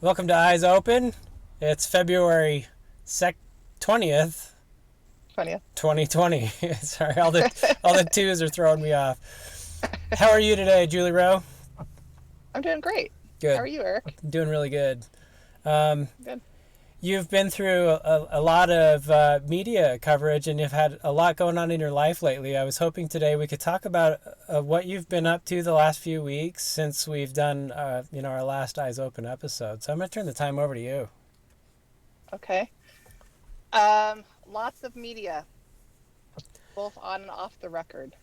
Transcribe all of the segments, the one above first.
Welcome to Eyes Open. It's February 20th, 20th. 2020. Sorry, all the twos are throwing me off. How are you today, Julie Rowe? I'm doing great. How Good. are you, Eric? Doing really good. Um, Good. you've been through a lot of media coverage and you've had a lot going on in your life lately. I was hoping today we could talk about what you've been up to the last few weeks since we've done our last Eyes Open episode. So I'm going to turn the time over to you. Okay. Lots of media, both on and off the record,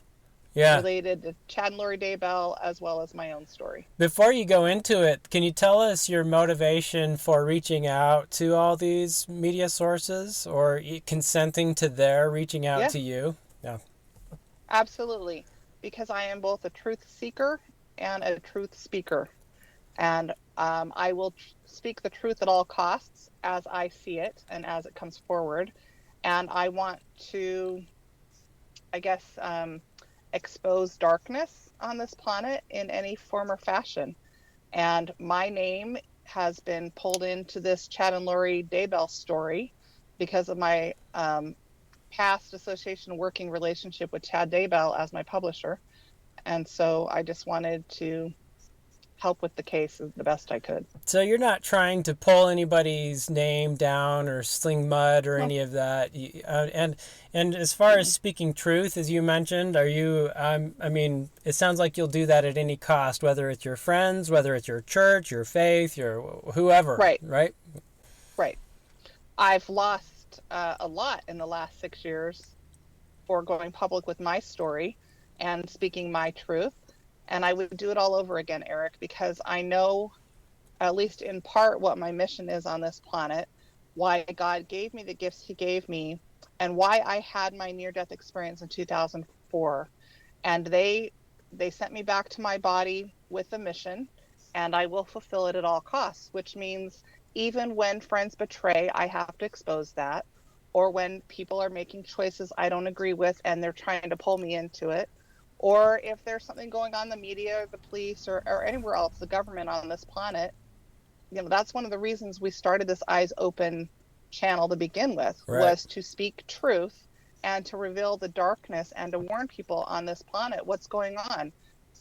Yeah. related to Chad and Lori Daybell as well as my own story. Before you go into it, can you tell us your motivation for reaching out to all these media sources or consenting to their reaching out Yeah, to you? Yeah. absolutely. Because I am both a truth seeker and a truth speaker. And I will speak the truth at all costs as I see it and as it comes forward. And I want to, I guess, expose darkness on this planet in any form or fashion. And my name has been pulled into this Chad and Lori Daybell story because of my past association working relationship with Chad Daybell as my publisher. And so I just wanted to help with the case the best I could. So you're not trying to pull anybody's name down or sling mud or No. any of that. And as far as speaking truth, as you mentioned, are you? I mean, it sounds like you'll do that at any cost, whether it's your friends, whether it's your church, your faith, your whoever, Right, right? right. I've lost a lot in the last 6 years for going public with my story and speaking my truth. And I would do it all over again, Eric, because I know, at least in part, what my mission is on this planet, why God gave me the gifts he gave me, and why I had my near-death experience in 2004. And they sent me back to my body with a mission, and I will fulfill it at all costs, which means even when friends betray, I have to expose that. Or when people are making choices I don't agree with and they're trying to pull me into it. Or if there's something going on in the media, or the police, or anywhere else, the government on this planet, that's one of the reasons we started this Eyes Open channel to begin with, Right. was to speak truth and to reveal the darkness and to warn people on this planet what's going on.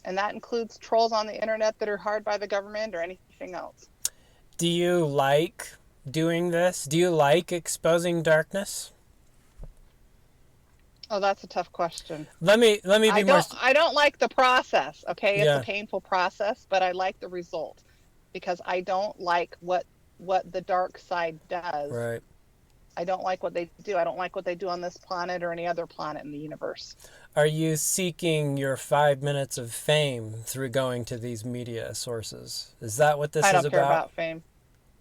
And that includes trolls on the internet that are hired by the government or anything else. Do you like doing this? Do you like exposing darkness? Oh, that's a tough question. Let me I be more. don't I don't like the process, okay? It's a Yeah. painful process, but I like the result because I don't like what the dark side does. Right. I don't like what they do. I don't like what they do on this planet or any other planet in the universe. Are you seeking your 5 minutes of fame through going to these media sources? Is that what this I is don't care about? about fame.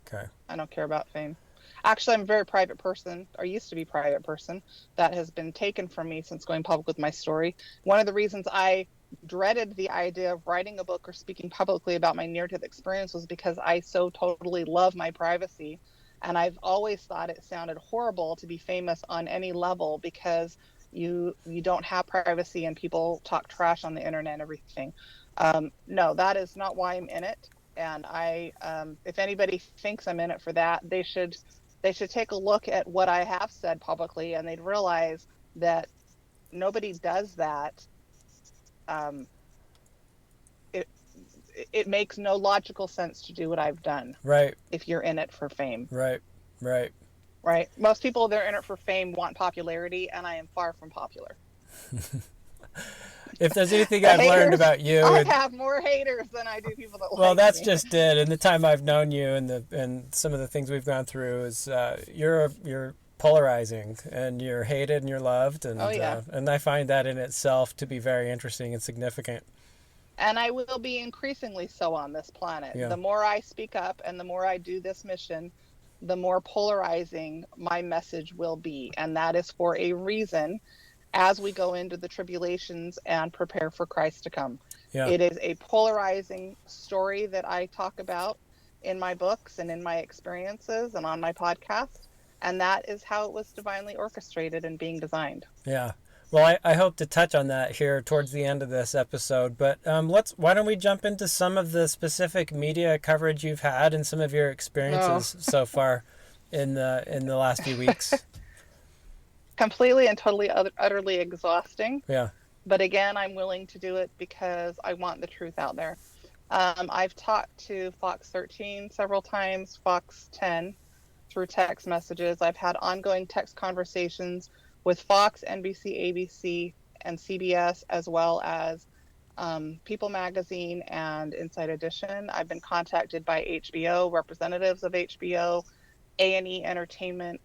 Okay. I don't care about fame. Actually, I'm a very private person, or used to be a private person, that has been taken from me since going public with my story. One of the reasons I dreaded the idea of writing a book or speaking publicly about my near-death experience was because I so totally love my privacy. And I've always thought it sounded horrible to be famous on any level because you don't have privacy and people talk trash on the internet and everything. No, that is not why I'm in it. And if anybody thinks I'm in it for that, they should take a look at what I have said publicly, and they'd realize that nobody does that. Um, it it makes no logical sense to do what I've done Right. if you're in it for fame, Right. Right. right? Most people that are in it for fame want popularity, and I am far from popular. If there's anything The I've learned haters, about you, I have more haters than I do people that well, like that's me. just it. And the time I've known you, and some of the things we've gone through is you're polarizing, and you're hated and you're loved, Oh yeah. and I find that in itself to be very interesting and significant. And I will be increasingly so on this planet. Yeah. The more I speak up and the more I do this mission, the more polarizing my message will be. And that is for a reason as we go into the tribulations and prepare for Christ to come. Yeah. It is a polarizing story that I talk about in my books and in my experiences and on my podcast. And that is how it was divinely orchestrated and being designed. Yeah. Well, I hope to touch on that here towards the end of this episode, but why don't we jump into some of the specific media coverage you've had and some of your Oh, experiences so far in the last few weeks. completely and totally utterly exhausting. Yeah. But again, I'm willing to do it because I want the truth out there. I've talked to Fox 13 several times, Fox 10 through text messages. I've had ongoing text conversations with Fox, NBC, ABC, and CBS, as well as People Magazine and Inside Edition. I've been contacted by HBO, representatives of HBO, A&E Entertainment,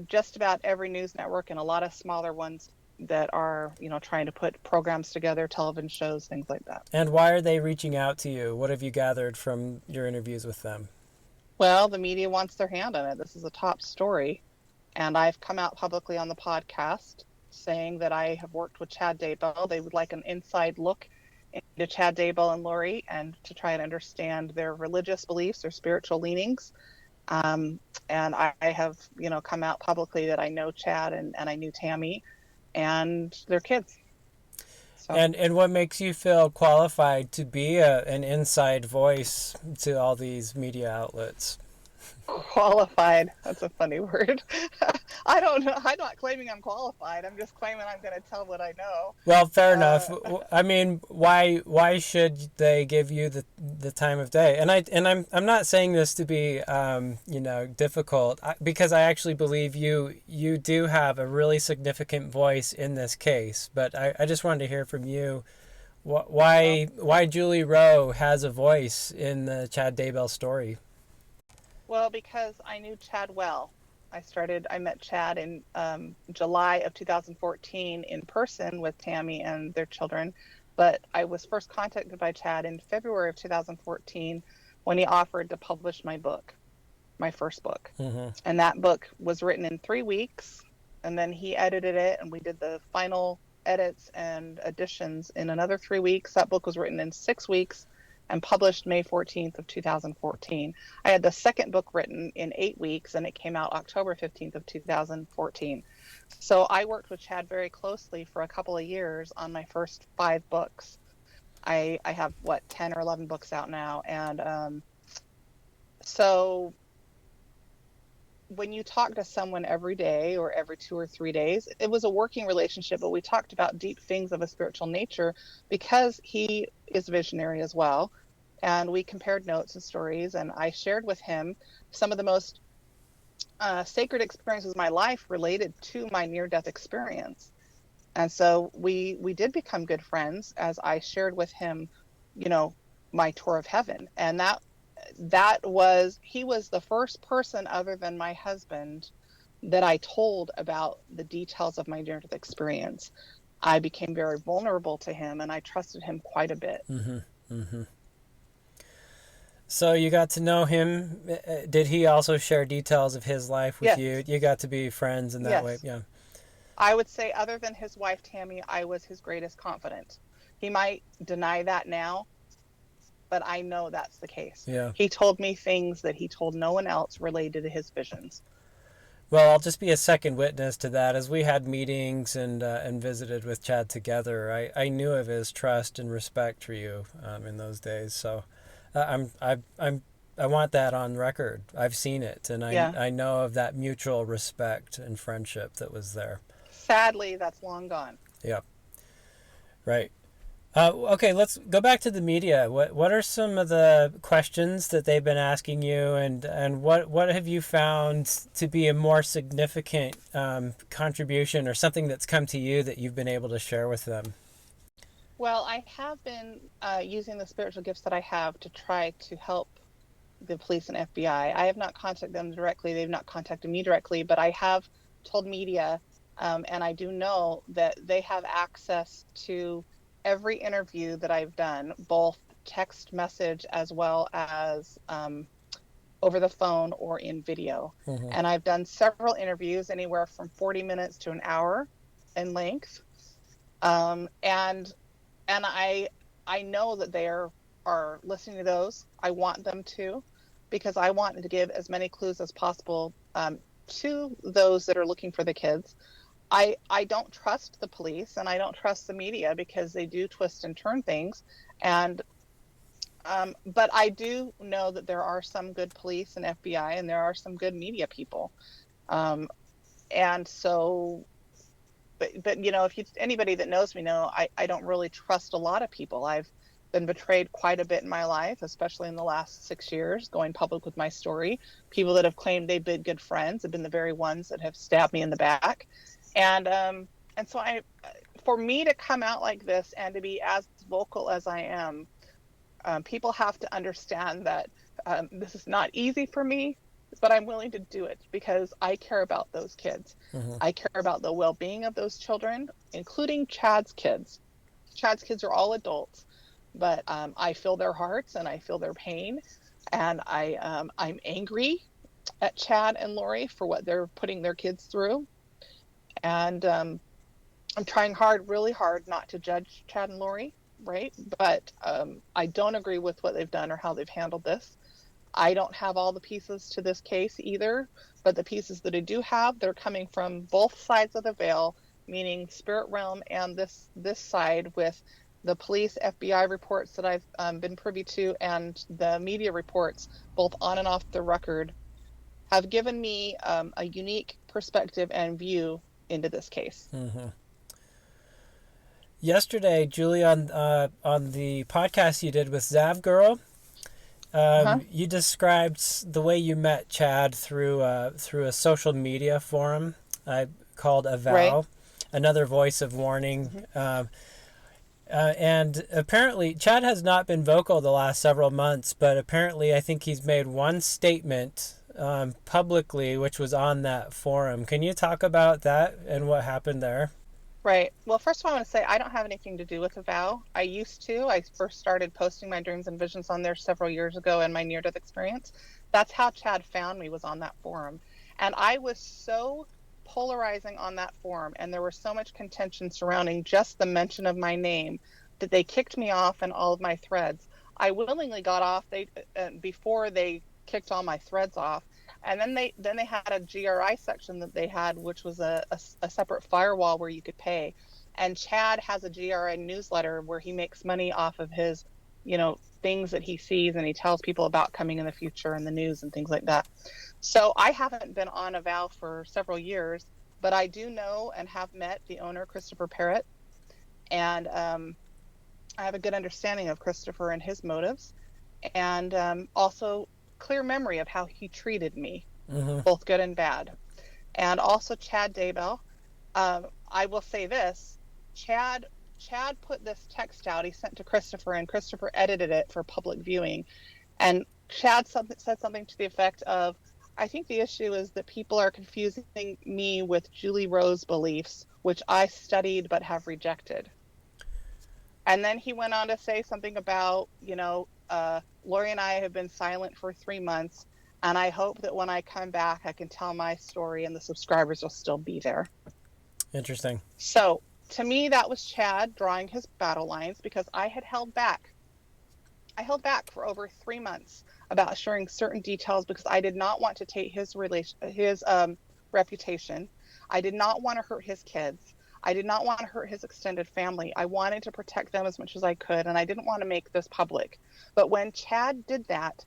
just about every news network, and a lot of smaller ones that are, trying to put programs together, television shows, things like that. And why are they reaching out to you? What have you gathered from your interviews with them? Well, the media wants their hand on it. This is a top story. And I've come out publicly on the podcast saying that I have worked with Chad Daybell. They would like an inside look into Chad Daybell and Lori and to try and understand their religious beliefs, their spiritual leanings. And I have, come out publicly that I know Chad and I knew Tammy and their kids. So. And what makes you feel qualified to be an inside voice to all these media outlets? Qualified. That's a funny word. I don't know. I'm not claiming I'm qualified. I'm just claiming I'm going to tell what I know. Well, fair enough. I mean, why should they give you the time of day? I'm not saying this to be difficult, because I actually believe you do have a really significant voice in this case. But I just wanted to hear from you why Julie Rowe has a voice in the Chad Daybell story. Well, because I knew Chad well. I met Chad in July of 2014 in person with Tammy and their children. But I was first contacted by Chad in February of 2014 when he offered to publish my book, my first book. Mm-hmm. And that book was written in 3 weeks. And then he edited it, and we did the final edits and additions in another 3 weeks. That book was written in 6 weeks and published May 14th of 2014. I had the second book written in 8 weeks, and it came out October 15th of 2014. So I worked with Chad very closely for a couple of years on my first 5 books. I have, 10 or 11 books out now. And so when you talk to someone every day or every 2 or 3 days, it was a working relationship, but we talked about deep things of a spiritual nature because he is visionary as well. And we compared notes and stories, and I shared with him some of the most sacred experiences of my life related to my near-death experience. And so we did become good friends as I shared with him, my tour of heaven. And he was the first person other than my husband that I told about the details of my near-death experience. I became very vulnerable to him, and I trusted him quite a bit. Mm-hmm. Mm-hmm. So you got to know him. Did he also share details of his life with you? You got to be friends in that way? Yeah. I would say, other than his wife, Tammy, I was his greatest confidant. He might deny that now, but I know that's the case. Yeah. He told me things that he told no one else related to his visions. Well, I'll just be a second witness to that. As we had meetings and visited with Chad together, I knew of his trust and respect for you in those days. So I want that on record. I've seen it, and I know of that mutual respect and friendship that was there. Sadly, that's long gone. Yeah. Right. Okay, let's go back to the media. What are some of the questions that they've been asking you, and what have you found to be a more significant contribution or something that's come to you that you've been able to share with them? Well, I have been using the spiritual gifts that I have to try to help the police and FBI. I have not contacted them directly. They've not contacted me directly, but I have told media, and I do know that they have access to every interview that I've done, both text message as well as over the phone or in video. Mm-hmm. And I've done several interviews, anywhere from 40 minutes to an hour in length. And I know that they are listening to those. I want them to, because I want to give as many clues as possible to those that are looking for the kids. I don't trust the police and I don't trust the media because they do twist and turn things. And but I do know that there are some good police and FBI, and there are some good media people. Um, and so, but you know, if you anybody that knows me know, I don't really trust a lot of people. I've been betrayed quite a bit in my life, especially in the last 6 years, going public with my story. People that have claimed they've been good friends have been the very ones that have stabbed me in the back. And so for me to come out like this and to be as vocal as I am, people have to understand that this is not easy for me, but I'm willing to do it because I care about those kids. Mm-hmm. I care about the well-being of those children, including Chad's kids. Chad's kids are all adults, but I feel their hearts and I feel their pain, and I'm angry at Chad and Lori for what they're putting their kids through, and I'm trying hard, really hard, not to judge Chad and Lori, right? But I don't agree with what they've done or how they've handled this. I don't have all the pieces to this case either, but the pieces that I do have, they're coming from both sides of the veil, meaning spirit realm and this side, with the police FBI reports that I've been privy to and the media reports, both on and off the record, have given me a unique perspective and view into this case. Mm-hmm. Yesterday, Julie, on the podcast you did with Zav Girl, you described the way you met Chad through a social media forum called Avow, Right. another voice of warning. And apparently, Chad has not been vocal the last several months, but apparently I think he's made one statement publicly, which was on that forum. Can you talk about that and what happened there? Right. Well, first of all, I want to say I don't have anything to do with Avow. I used to. I first started posting my dreams and visions on there several years ago in my near-death experience. That's how Chad found me, was on that forum. And I was so polarizing on that forum, and there was so much contention surrounding just the mention of my name that they kicked me off in all of my threads. I willingly got off before they kicked all my threads off. And then they had a GRI section that they had, which was a separate firewall where you could pay. And Chad has a GRI newsletter where he makes money off of his, things that he sees, and he tells people about coming in the future and the news and things like that. So I haven't been on Avow for several years, but I do know and have met the owner, Christopher Parrott, and I have a good understanding of Christopher and his motives, and also clear memory of how he treated me, Mm-hmm. both good and bad. And also Chad Daybell. I will say this: Chad put this text out. He sent to Christopher, and Christopher edited it for public viewing. And Chad said something to the effect of, "I think the issue is that people are confusing me with Julie Rose beliefs, which I studied but have rejected." And then he went on to say something about, Lori and I have been silent for 3 months, and I hope that when I come back, I can tell my story and the subscribers will still be there. Interesting. So to me, that was Chad drawing his battle lines, because I had held back. I held back for over 3 months about sharing certain details because I did not want to take his reputation. I did not want to hurt his kids. I did not want to hurt his extended family. I wanted to protect them as much as I could, and I didn't want to make this public. But when Chad did that,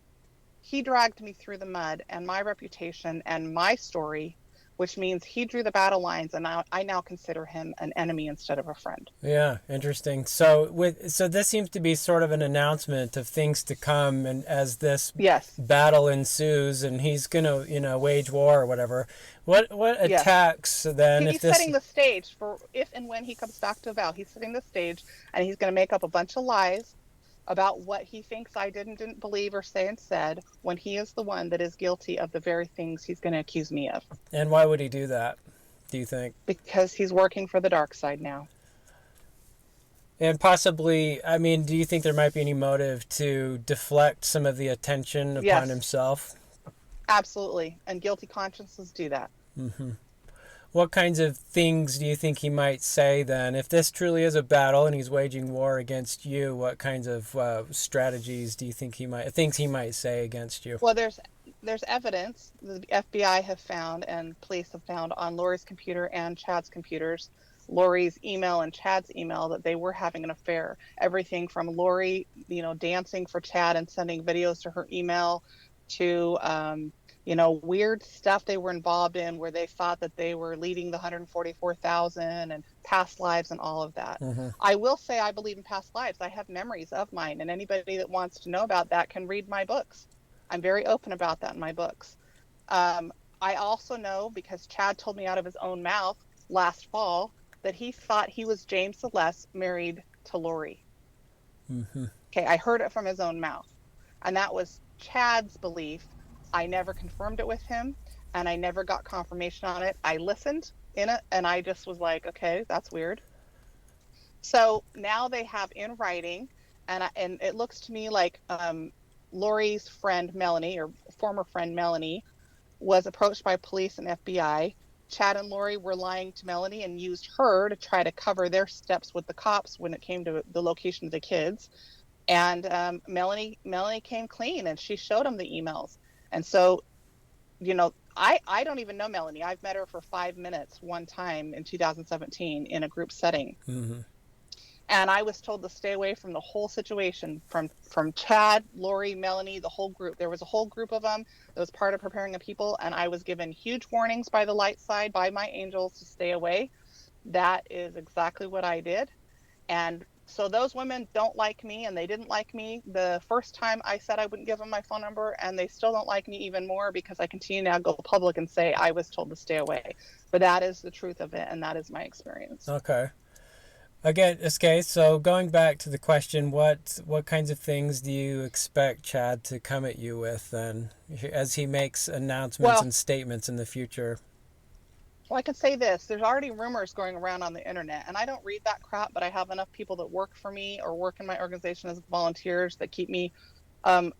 he dragged me through the mud and my reputation and my story, which means he drew the battle lines, and I now consider him an enemy instead of a friend. Yeah, interesting. So this seems to be sort of an announcement of things to come, and as this Yes. battle ensues, and he's gonna wage war or whatever. What Yes. attacks then? He's setting the stage for if and when he comes back to Val. He's setting the stage, and he's going to make up a bunch of lies about what he thinks I didn't believe or say and said, when he is the one that is guilty of the very things he's going to accuse me of. And why would he do that, do you think? Because he's working for the dark side now. And possibly, I mean, do you think there might be any motive to deflect some of the attention upon himself? Absolutely. And guilty consciences do that. Mm-hmm. What kinds of things do you think he might say then? If this truly is a battle and he's waging war against you, what kinds of strategies do you think things he might say against you? Well, there's there's evidence the FBI have found and police have found on Lori's computer and Chad's computers, Lori's email and Chad's email, that they were having an affair. Everything from Lori, dancing for Chad and sending videos to her email to, weird stuff they were involved in where they thought that they were leading the 144,000 and past lives and all of that. Mm-hmm. I will say I believe in past lives. I have memories of mine, and anybody that wants to know about that can read my books. I'm very open about that in my books. Um, I also know, because Chad told me out of his own mouth last fall, that he thought he was James Celeste married to Lori. Mm-hmm. Okay, I heard it from his own mouth. And that was Chad's belief. I never confirmed it with him, and I never got confirmation on it. I listened in it, and I just was like, okay, that's weird. So now they have in writing, and it looks to me like Lori's friend Melanie, or former friend Melanie, was approached by police and FBI. Chad and Lori were lying to Melanie and used her to try to cover their steps with the cops when it came to the location of the kids. And Melanie came clean, and she showed them the emails. And so, I don't even know Melanie. I've met her for 5 minutes one time in 2017 in a group setting. Mm-hmm. And I was told to stay away from the whole situation, from Chad, Lori, Melanie, the whole group. There was a whole group of them that was part of Preparing a People, and I was given huge warnings by the light side, by my angels, to stay away. That is exactly what I did. And so those women don't like me, and they didn't like me the first time I said I wouldn't give them my phone number, and they still don't like me even more because I continue now to go public and say I was told to stay away. But that is the truth of it, and that is my experience. Okay. Again, okay, so going back to the question, what kinds of things do you expect Chad to come at you with then, as he makes announcements and statements in the future? Well, I can say this. There's already rumors going around on the internet, and I don't read that crap, but I have enough people that work for me or work in my organization as volunteers that keep me um,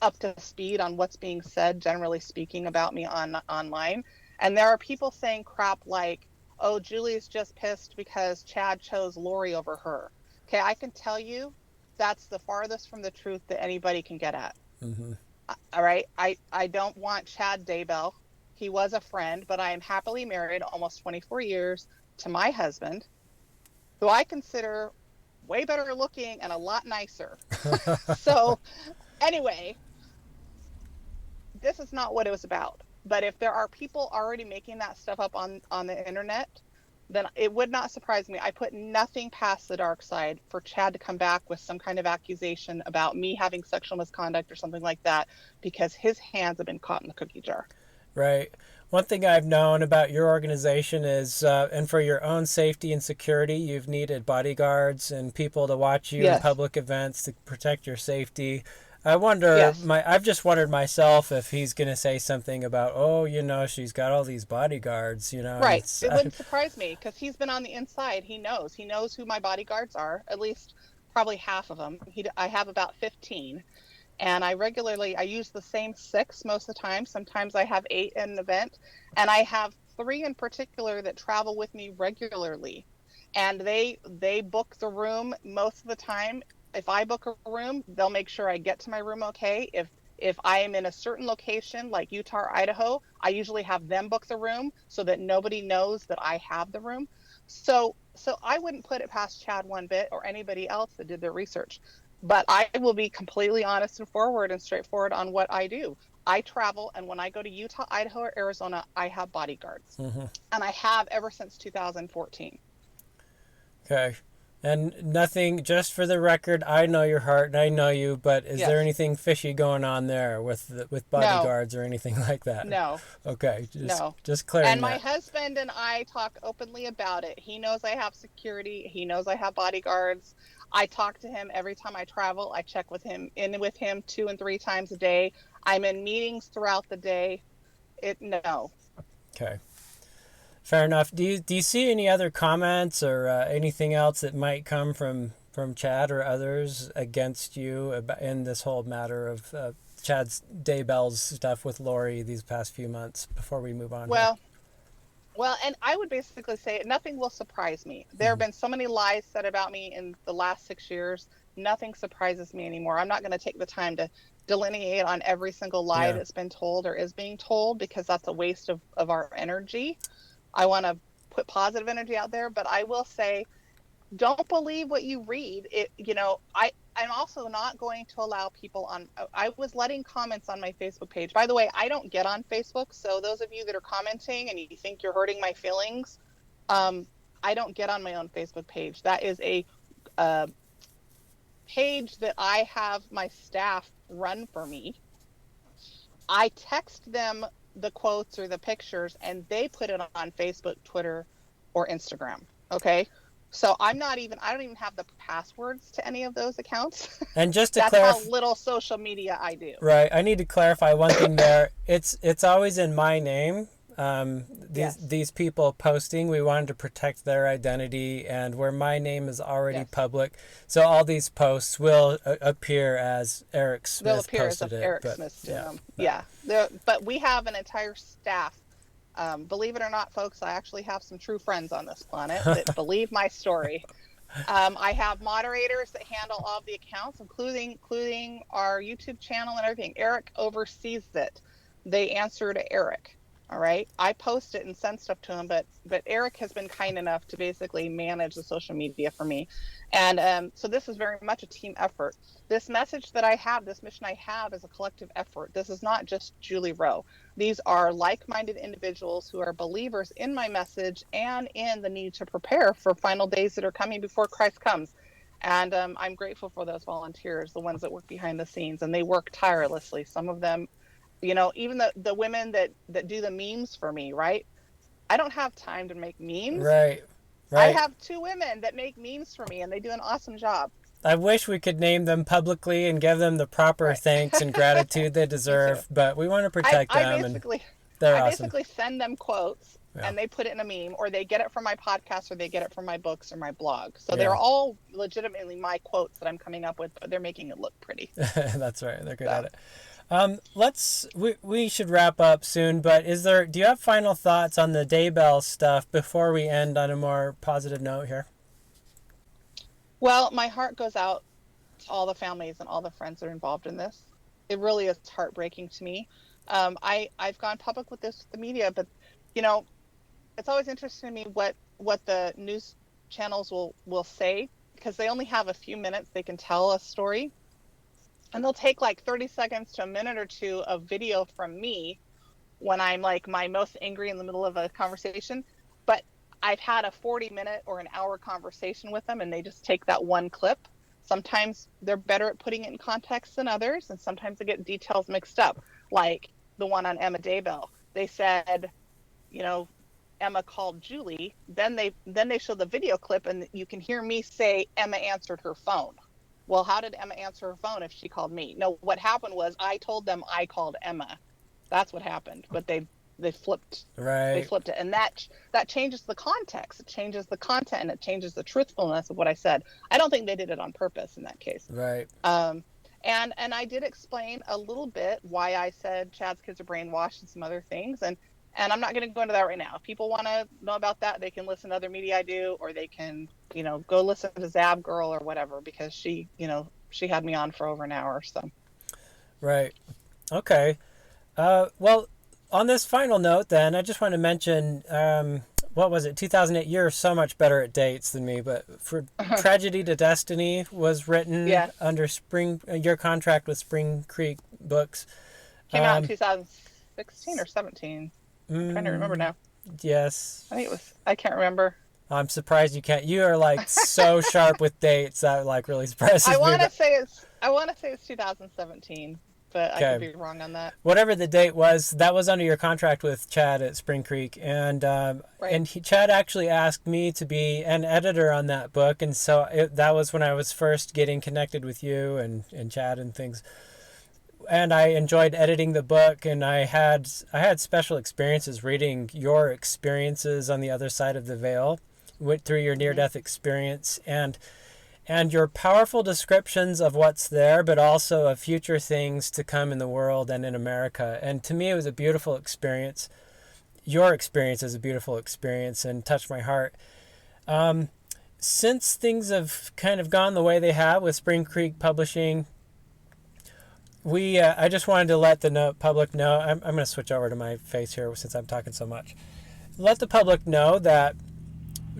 up to speed on what's being said, generally speaking, about me online. And there are people saying crap like, oh, Julie's just pissed because Chad chose Lori over her. Okay, I can tell you that's the farthest from the truth that anybody can get at. Mm-hmm. All right, I don't want Chad Daybell. He was a friend, but I am happily married almost 24 years to my husband, who I consider way better looking and a lot nicer. So anyway, this is not what it was about. But if there are people already making that stuff up on the internet, then it would not surprise me. I put nothing past the dark side for Chad to come back with some kind of accusation about me having sexual misconduct or something like that, because his hands have been caught in the cookie jar. Right. One thing I've known about your organization is, and for your own safety and security, you've needed bodyguards and people to watch you in Yes. public events to protect your safety. I wonder, Yes. I've just wondered myself if he's going to say something about, oh, she's got all these bodyguards, Right. It wouldn't surprise me because he's been on the inside. He knows. He knows who my bodyguards are, at least probably half of them. I have about 15. And I use the same 6 most of the time. Sometimes I have 8 in an event. And I have 3 in particular that travel with me regularly. And they book the room most of the time. If I book a room, they'll make sure I get to my room okay. If I am in a certain location like Utah or Idaho, I usually have them book the room so that nobody knows that I have the room. So I wouldn't put it past Chad one bit, or anybody else that did their research. But I will be completely honest and forward and straightforward on what I do. I travel, and when I go to Utah, Idaho, or Arizona, I have bodyguards. Mm-hmm. And I have ever since 2014. Okay. And nothing, just for the record, I know your heart and I know you, but is there anything fishy going on there with bodyguards or anything like that? No. Okay. No. Just clearing And my that. husband and I talk openly about it. He knows I have security. He knows I have bodyguards. I talk to him every time I travel. I check with him 2 and 3 times a day. I'm in meetings throughout the day. No. Okay. Fair enough. Do you see any other comments or anything else that might come from Chad or others against you in this whole matter of Chad's Daybell's stuff with Lori these past few months before we move on? Well, and I would basically say nothing will surprise me. There have been so many lies said about me in the last 6 years. nothing surprises me anymore. I'm not going to take the time to delineate on every single lie that's been told or is being told, because that's a waste of our energy. I want to put positive energy out there, but I will say, don't believe what you read. I'm also not going to allow people on. I was letting comments on my Facebook page. By the way, I don't get on Facebook, so those of you that are commenting and you think you're hurting my feelings, I don't get on my own Facebook page. That is a page that I have my staff run for me. I text them the quotes or the pictures, and they put it on Facebook, Twitter, or Instagram. Okay. So I don't even have the passwords to any of those accounts. And just to That's clarify, how little social media I do. right, I need to clarify one thing there. It's always in my name. These people posting, we wanted to protect their identity, and where my name is already public, so all these posts will appear as Eric Smith They'll appear posted as it. Eric Smith's doing them. But we have an entire staff. Believe it or not, folks, I actually have some true friends on this planet that believe my story. I have moderators that handle all of the accounts, including our YouTube channel and everything. Eric oversees it. They answer to Eric. All right. I post it and send stuff to him, but Eric has been kind enough to basically manage the social media for me. And so this is very much a team effort. This message that I have, this mission I have, is a collective effort. This is not just Julie Rowe. These are like-minded individuals who are believers in my message and in the need to prepare for final days that are coming before Christ comes. And I'm grateful for those volunteers, the ones that work behind the scenes, and they work tirelessly. Some of them, even the women that do the memes for me, right? I don't have time to make memes. Right. I have 2 women that make memes for me, and they do an awesome job. I wish we could name them publicly and give them the proper thanks and gratitude they deserve, but we want to protect them. I basically send them quotes, and they put it in a meme, or they get it from my podcast, or they get it from my books or my blog. So they're all legitimately my quotes that I'm coming up with, but they're making it look pretty. That's right. They're good at it. We should wrap up soon, but do you have final thoughts on the Daybell stuff before we end on a more positive note here? Well, my heart goes out to all the families and all the friends that are involved in this. It really is heartbreaking to me. I've gone public with this with the media, but it's always interesting to me what the news channels will say, because they only have a few minutes they can tell a story. And they'll take like 30 seconds to a minute or two of video from me when I'm like my most angry in the middle of a conversation. But I've had a 40-minute or an hour conversation with them, and they just take that one clip. Sometimes they're better at putting it in context than others, and sometimes they get details mixed up, like the one on Emma Daybell. They said, Emma called Julie. Then they show the video clip, and you can hear me say Emma answered her phone. Well, how did Emma answer her phone if she called me? No, what happened was I told them I called Emma. That's what happened. But they flipped. Right. They flipped it, and that changes the context. It changes the content, and it changes the truthfulness of what I said. I don't think they did it on purpose in that case. Right. And I did explain a little bit why I said Chad's kids are brainwashed and some other things, and I'm not going to go into that right now. If people want to know about that, they can listen to other media I do, or they can, go listen to Zab Girl or whatever, because she had me on for over an hour. So. Right. Okay. Well, on this final note, then, I just want to mention, what was it? 2008. You're so much better at dates than me, but for Tragedy to Destiny was written under your contract with Spring Creek Books. Came out in 2016 or 17. I'm trying to remember now. Yes. I think it was. I can't remember. I'm surprised you can't. You are like so sharp with dates that like really surprises me. I want to say it's 2017, but I could be wrong on that. Whatever the date was, that was under your contract with Chad at Spring Creek, and Chad actually asked me to be an editor on that book, and so that was when I was first getting connected with you and Chad and things. And I enjoyed editing the book, and I had special experiences reading your experiences on the other side of the veil, went through your near-death experience, and your powerful descriptions of what's there, but also of future things to come in the world and in America. And to me, it was a beautiful experience. Your experience is a beautiful experience and touched my heart. since things have kind of gone the way they have with Spring Creek Publishing, I just wanted to let the public know. I'm going to switch over to my face here since I'm talking so much. Let the public know that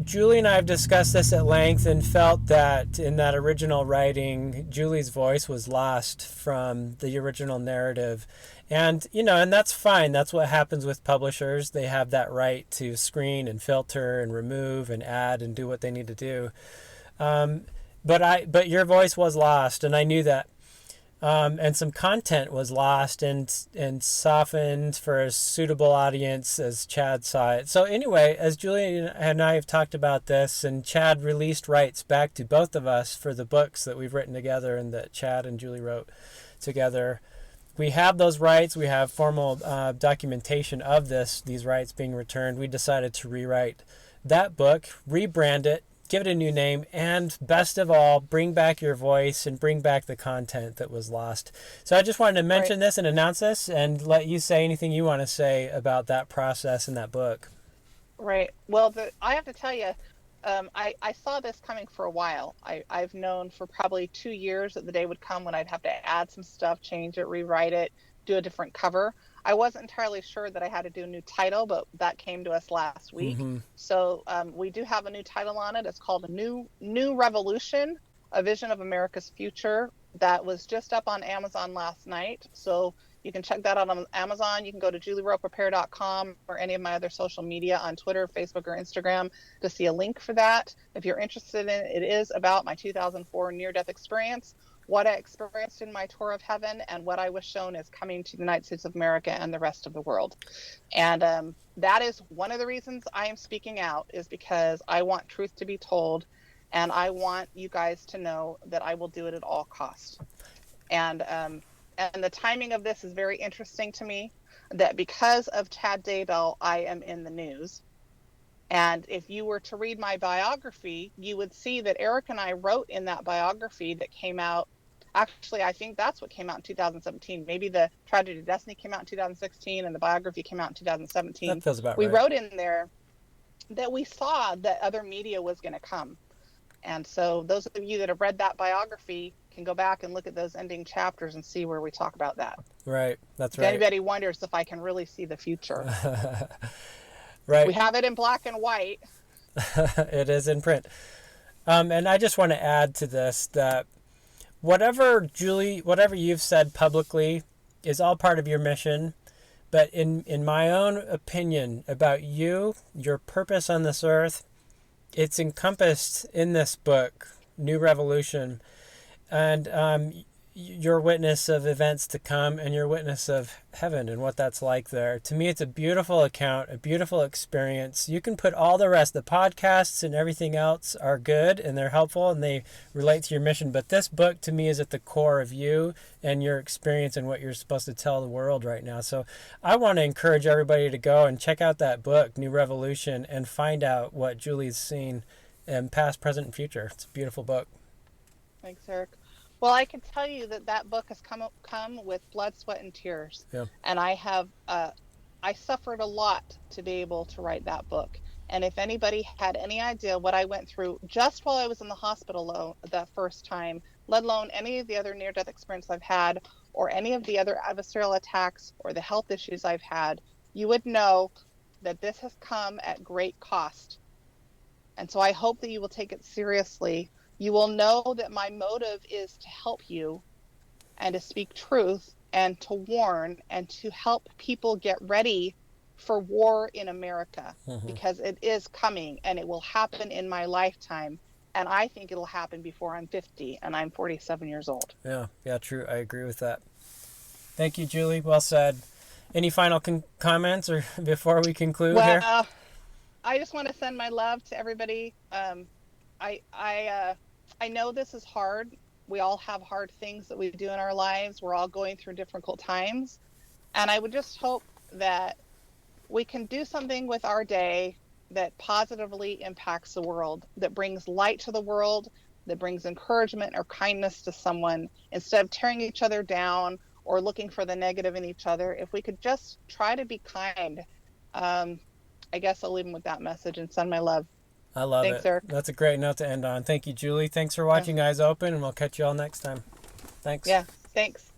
Julie and I have discussed this at length and felt that in that original writing, Julie's voice was lost from the original narrative. And, and that's fine. That's what happens with publishers. They have that right to screen and filter and remove and add and do what they need to do. But your voice was lost, and I knew that. And some content was lost and softened for a suitable audience as Chad saw it. So anyway, as Julie and I have talked about this, and Chad released rights back to both of us for the books that we've written together and that Chad and Julie wrote together, we have those rights. We have formal documentation of these rights being returned. We decided to rewrite that book, rebrand it, give it a new name, and best of all, bring back your voice and bring back the content that was lost. So I just wanted to mention this and announce this and let you say anything you want to say about that process in that book. Right. Well, I have to tell you, I saw this coming for a while. I've known for probably 2 years that the day would come when I'd have to add some stuff, change it, rewrite it, do a different cover. I wasn't entirely sure that I had to do a new title, but that came to us last week. Mm-hmm. So we do have a new title on it. It's called A New Revolution, A Vision of America's Future. That was just up on Amazon last night. So you can check that out on Amazon. You can go to julieroprepare.com or any of my other social media on Twitter, Facebook, or Instagram to see a link for that. If you're interested in it, it is about my 2004 near-death experience, what I experienced in my tour of heaven, and what I was shown as coming to the United States of America and the rest of the world. And that is one of the reasons I am speaking out, is because I want truth to be told, and I want you guys to know that I will do it at all costs. And the timing of this is very interesting to me, that because of Chad Daybell, I am in the news. And if you were to read my biography, you would see that Eric and I wrote in that biography that came out. Actually, I think that's what came out in 2017. Maybe the Tragedy of Destiny came out in 2016 and the biography came out in 2017. That feels about right. We wrote in there that we saw that other media was going to come. And so those of you that have read that biography can go back and look at those ending chapters and see where we talk about that. Right, that's right. If anybody wonders if I can really see the future. Right. We have it in black and white. It is in print. And I just want to add to this that whatever you've said publicly is all part of your mission. But in my own opinion about you, your purpose on this earth, it's encompassed in this book, New Revolution, and your witness of events to come and your witness of heaven and what that's like there. To me, it's a beautiful account, a beautiful experience. You can put all the rest, the podcasts and everything else are good and they're helpful and they relate to your mission. But this book to me is at the core of you and your experience and what you're supposed to tell the world right now. So I want to encourage everybody to go and check out that book, New Revolution, and find out what Julie's seen in past, present, and future. It's a beautiful book. Thanks, Eric. Well, I can tell you that book has come with blood, sweat, and tears. Yeah. And I suffered a lot to be able to write that book. And if anybody had any idea what I went through just while I was in the hospital that first time, let alone any of the other near-death experiences I've had, or any of the other adversarial attacks or the health issues I've had, you would know that this has come at great cost. And so I hope that you will take it seriously. You will know that my motive is to help you and to speak truth and to warn and to help people get ready for war in America, because it is coming and it will happen in my lifetime. And I think it'll happen before I'm 50 and I'm 47 years old. Yeah, true. I agree with that. Thank you, Julie. Well said. Any final comments or before we conclude here? I just want to send my love to everybody. I know this is hard. We all have hard things that we do in our lives. We're all going through difficult times. And I would just hope that we can do something with our day that positively impacts the world, that brings light to the world, that brings encouragement or kindness to someone, instead of tearing each other down or looking for the negative in each other. If we could just try to be kind, I guess I'll leave them with that message and send my love. I love Thanks, it. Eric. That's a great note to end on. Thank you, Julie. Thanks for Yeah. watching Eyes Open, and we'll catch you all next time. Thanks. Yeah. Thanks.